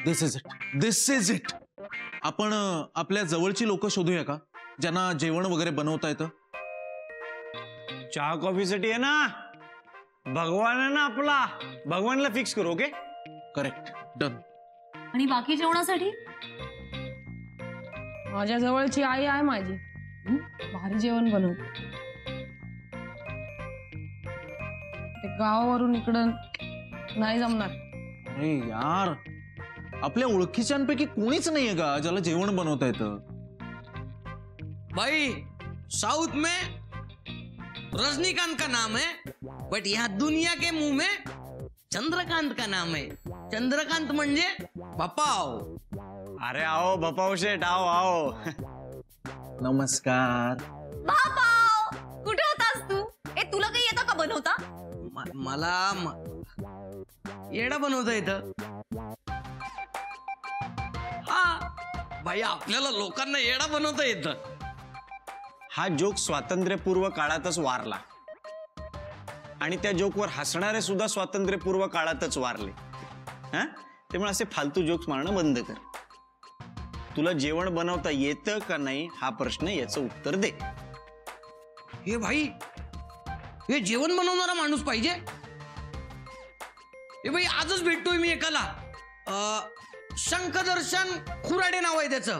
This is it. आपण आपल्या जवळची लोक शोधूया का, ज्यांना जेवण वगैरे बनवता येतं. चहा कॉफीसाठी आहे ना, भगवान आहे ना आपला, भगवानला फिक्स करू. Okay, correct, done. आणि बाकी जेवणासाठी माझ्या जवळची आई आहे माझी, भारी जेवण बनवते. ते गावावरून इकडं नाही जमणार. अरे यार, आपल्या ओळखीच्यांपैकी कोणीच नाहीये का ज्याला जेवण बनवता येतं. भाई साउथ में रजनीकांत का नाम है, बट यहाँ दुनिया के मुंह में चंद्रकांत का नाम है. चंद्रकांत म्हणजे बापाव. अरे आओ बापाव शेठ, आओ आओ. नमस्कार. बापाव, कुठे होतास तू? तुला काही येतं का बनवता? मला येडा बनवता येतं. हा भाई, आपल्याला लोकांना येडा बनवता येतं. हा जोक स्वातंत्र्यपूर्व काळातच वारला आणि त्या जोकवर हसणारे सुद्धा स्वातंत्र्यपूर्व काळातच वारले. हा, त्यामुळे असे फालतू जोक्स मारणं बंद कर. तुला जेवण बनवता येतं का नाही हा प्रश्न, याचं उत्तर दे. हे भाई, हे जेवण बनवणारा माणूस पाहिजे. हे भाई, आजच भेटतोय मी एकाला. शंखदर्शन खुराडे नाव आहे त्याचं.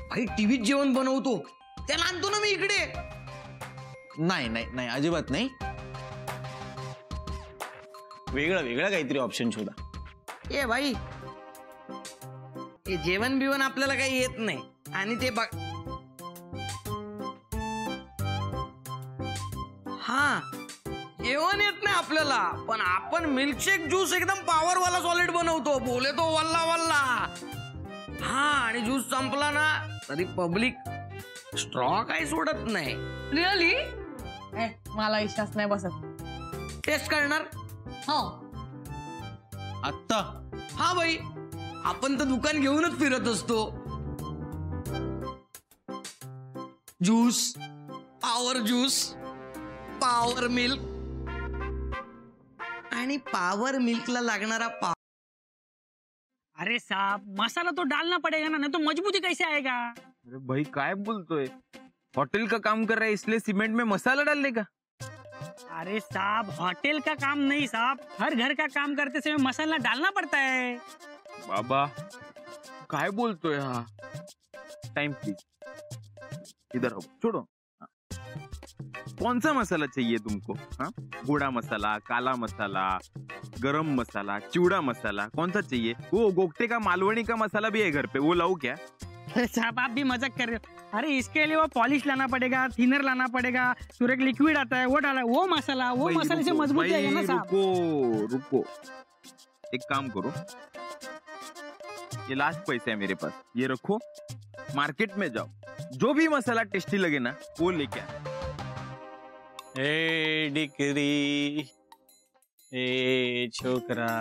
भाई टीव्हीत जेवण बनवतो, त्याला आणतो ना मी इकडे. नाही नाही नाही, अजिबात नाही. वेगळं वेगळं काहीतरी ऑप्शन शोधा. ए भाई, हे जेवण बिवण आपल्याला काही येत नाही. आणि ते बघ, हा जेवण येत नाही आपल्याला, पण आपण मिल्कशेक ज्यूस एकदम पॉवरवाला सॉलिड बनवतो. बोले तो वल्ला वल्ला. हा, आणि ज्यूस संपला ना तरी पब्लिक स्ट्रॉ काही सोडत नाही. रिअली? मला विश्वास नाही बसत. टेस्ट करणार? हो. आत्ता? हा भाई, आपण तर दुकान घेऊनच फिरत असतो. Juice, power juice, power milk, आणि पॉवर मिल्कला लागणारा अरे साहब, मसाला तो डालना पड़ेगा ना, नहीं तो मजबूती कैसे आएगा? अरे भाई काय बोलतोय, होटल का काम कर रहा है इसलिए सीमेंट में मसाला डालने का? अरे साहब, होटल का काम नहीं साहब, हर घर का काम करते समय मसाला डालना पड़ता है. बाबा काय बोलतोय हा? टाइम प्लीज, इधर आओ, छोड़ो. कौन सा मसाला चाहिए तुमको? हाँ, गोड़ा मसाला, काला मसाला, गरम मसाला, चिवड़ा मसाला, कौन सा चाहिए? वो गोगटे का मालवणी का मसाला भी है घर पे, वो लाऊं क्या? साहब आप भी मजाक कर रहे हो. अरे इसके लिए वो पॉलिश लाना पड़ेगा, थिनर लाना पड़ेगा, फिर एक लिक्विड आता है वो डाला, वो मसाले से मजबूत जाएगा ना साहब. रुको रुको, एक काम करो, ये लास्ट पैसे है मेरे पास, ये रखो, मार्केट में जाओ, जो भी मसाला टेस्टी लगे ना वो लेके आ. ए डिकरी, ए छोकरा,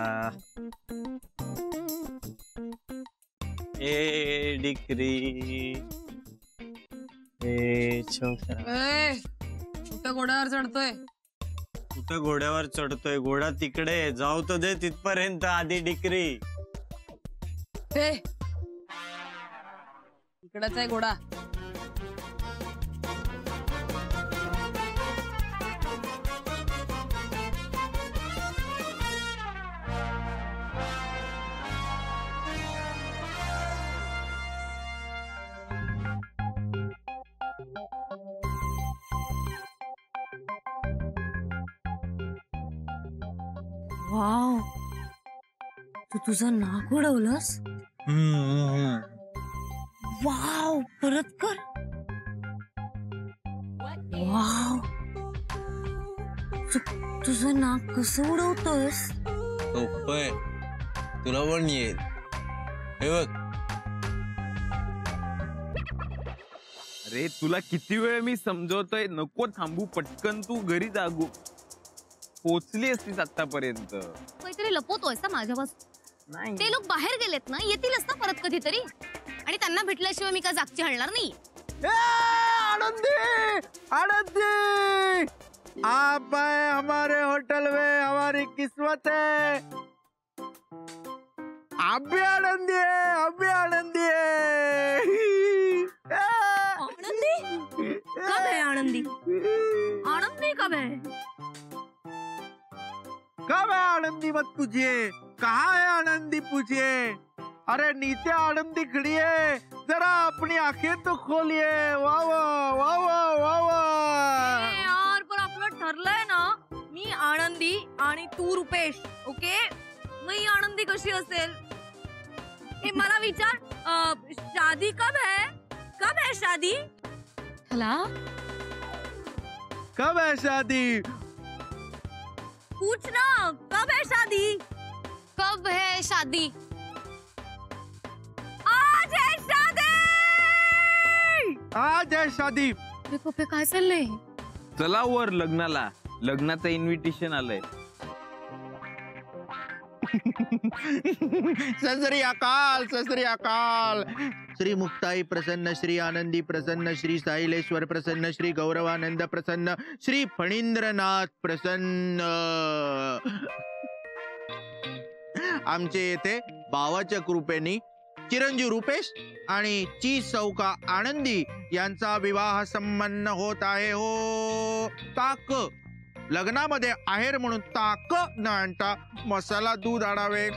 ए डिकरी, ए छोकरा. कुठं घोड्यावर चढतोय? कुठं घोड्यावर चढतोय? घोडा तिकडे, जाऊ तर दे तिथपर्यंत आधी डिकरी. इकडच आहे घोडा. वाव, तू तुझं नाक उडवलंस? वाव, परत कर. वाव, तुझं नाक कसं उडवतोयस? सोपय, तुला पण येईल. हे बघ. अरे तुला किती वेळ मी समजवतोय, नको थांबू, पटकन तू घरी जागू. पोचली असतीस आतापर्यंत. काहीतरी लपवतोयस ना माझ्यापासून? ते लोक बाहेर गेलेत ना, येतीलच ना परत कधीतरी, आणि त्यांना भेटल्याशिवाय मी काय जागची हलणार नाही. आनंदी, आनंदी, आप आए हमारे होटल में, हमारी किस्मत है. अभी आनंदी आहे, अभी आनंदी आहे. आनंदी कब है? आनंदी आनंदी कब है? कब है आनंदी मत पूछिए, कहाँ है आनंदी पूछिए. अरे नीचे आनंदी खड़ी है, जरा अपनी आंखें तो खोलिए. वाह वाह वाह वाह वाह वाह. यार पण आपलं ठरलंय ना, मी आनंदी आणि तू रुपेश. ओके, मग ही आनंदी कशी असेल? हे मला विचार, शादी कब है? कब है शादी? हला कब है शादी? पूछ ना, कब है शादी? कब है शादी? आज है शादी. आज है शादी. पप्पे काय चाललंय? चला वर लग्नाला, लग्नाचं इन्व्हिटेशन आलंय. ससरी अकाल, ससरी अकाल. श्री मुक्ताई प्रसन्न, श्री आनंदी प्रसन्न, श्री साहिलेश्वर प्रसन्न, श्री गौरवानंद प्रसन्न, श्री फणींद्रनाथ प्रसन्न. आमचे येथे भावाच्या कृपेने चिरंजीव रुपेश आणि ची सौका आनंदी यांचा विवाह संपन्न होत आहे. हो ताक लग्नामध्ये आहेर म्हणून ताक न आणता मसाला दूध आणावे.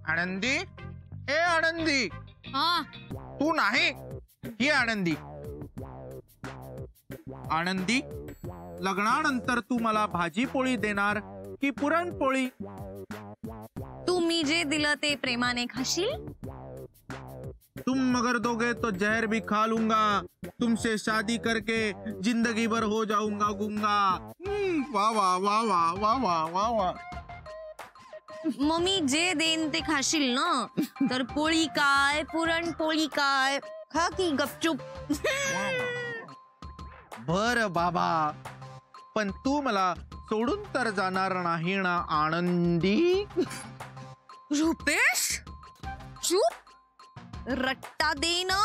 आनंदी, ए आनंदी, हा, तू नाही, ही आनंदी. आनंदी, लग्नानंतर तू मला भाजी पोळी देणार की पुरणपोळी? तुम्ही जे दिलं ते प्रेमाने खाशील. तुम मगर दोगे तो जहर भी खा लूंगा. तुमसे शादी करके जिंदगी भर हो जाऊंगा गूंगा. वाह वाह वाह वाह वाह वाह वाह वाह. मग मी जे देईन ते खाशील ना, तर पोळी काय पुरणपोळी काय, खा की गपचूप. बर बाबा, पण तू मला सोडून तर जाणार नाही ना आनंदी? रुपेश चूप, रट्टा दे ना.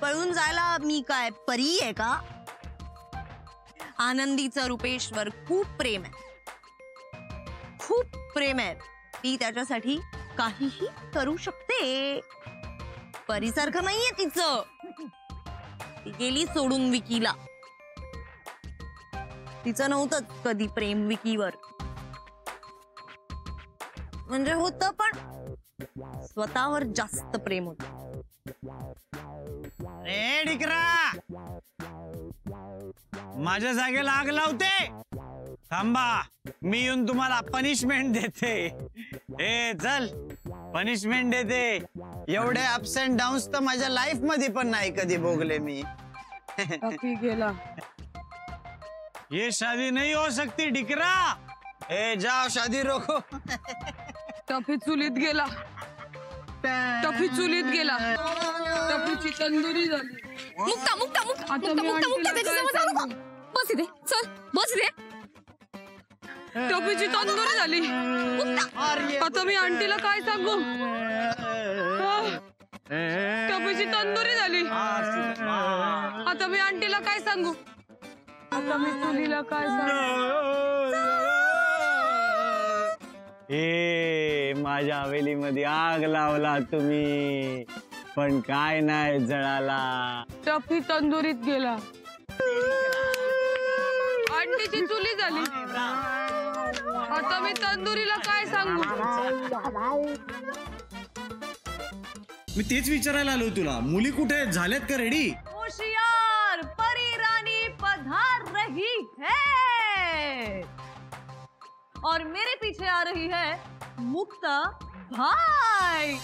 पळून जायला मी काय परी आहे का? आनंदीचं रुपेशवर खूप प्रेम आहे, खूप प्रेम आहे. ती त्याच्यासाठी काहीही करू शकते. परीसारखं नाहीये तिचं. ती गेली सोडून विकीला. तिचं नव्हतं कधी प्रेम विकीवर. म्हणजे होतं, पण स्वतःवर जास्त प्रेम होत. ए डिकरा, माझ्या जागेला आग लावते. थांबा, मी येऊन तुम्हाला पनिशमेंट देते. ए चल, पनिशमेंट देते. एवढे अप्स अँड डाऊन्स तर माझ्या लाईफ मध्ये पण नाही कधी भोगले मी. गेला. ये शादी नहीं हो सकती डिकरा. ए जाओ, शादी रोको. टफी चुलीत गेला. टफी चुलीत गेला. टफीची तंदुरी झाली. मुक्ता मुक्ता मुक्ता आता मुक्ता मी मुक्ता मुक्ता आंटीला त्याच्यासमोर काय जाऊ नको. सांगू? बस इथे, चल बस इथे. टफीची तंदुरी झाली. आता मी आंटीला काय सांगू? टफीची तंदुरी झाली. आता मी आंटीला काय सांगू? आता मी चुलीला काय सांगू? ए माझ्या हवेलीमध्ये आग लावला तुम्ही, पण काय नाही जळाला. टफी तंदुरीत गेला. आंटीची चुली झाली. आता मी तंदुरीला काय सांगू? मी तेच विचारायला आलो तुला. मुली कुठे झाल्यात का रेडी? होशियार, परी रानी पधार रही है और मेरे पीछे आ रही है मुक्ता भाई.